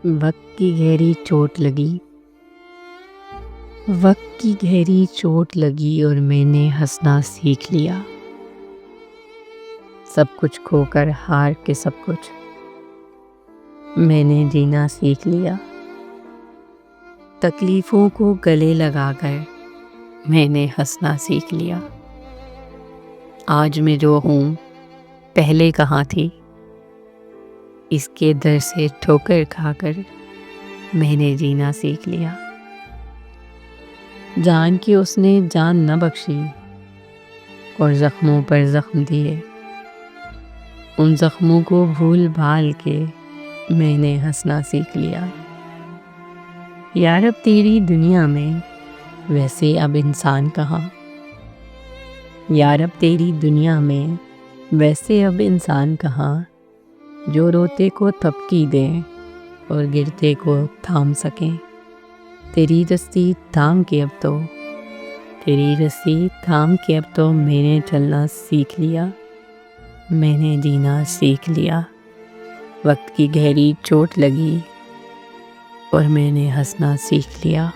وقت کی گہری چوٹ لگی، وقت کی گہری چوٹ لگی اور میں نے ہنسنا سیکھ لیا۔ سب کچھ کھو کر ہار کے سب کچھ میں نے جینا سیکھ لیا۔ تکلیفوں کو گلے لگا کر میں نے ہنسنا سیکھ لیا۔ آج میں جو ہوں پہلے کہاں تھی، اس کے در سے ٹھوکر کھا کر میں نے جینا سیکھ لیا۔ جان کی اس نے جان نہ بخشی اور زخموں پر زخم دیے، ان زخموں کو بھول بھال کے میں نے ہنسنا سیکھ لیا۔ یار اب تیری دنیا میں ویسے اب انسان کہاں، یار اب تیری دنیا میں ویسے اب انسان کہاں، جو روتے کو تھپکی دیں اور گرتے کو تھام سکیں۔ تیری رسی تھام کے اب تو، تیری رسی تھام کے اب تو میں نے چلنا سیکھ لیا، میں نے جینا سیکھ لیا۔ وقت کی گہری چوٹ لگی اور میں نے ہنسنا سیکھ لیا۔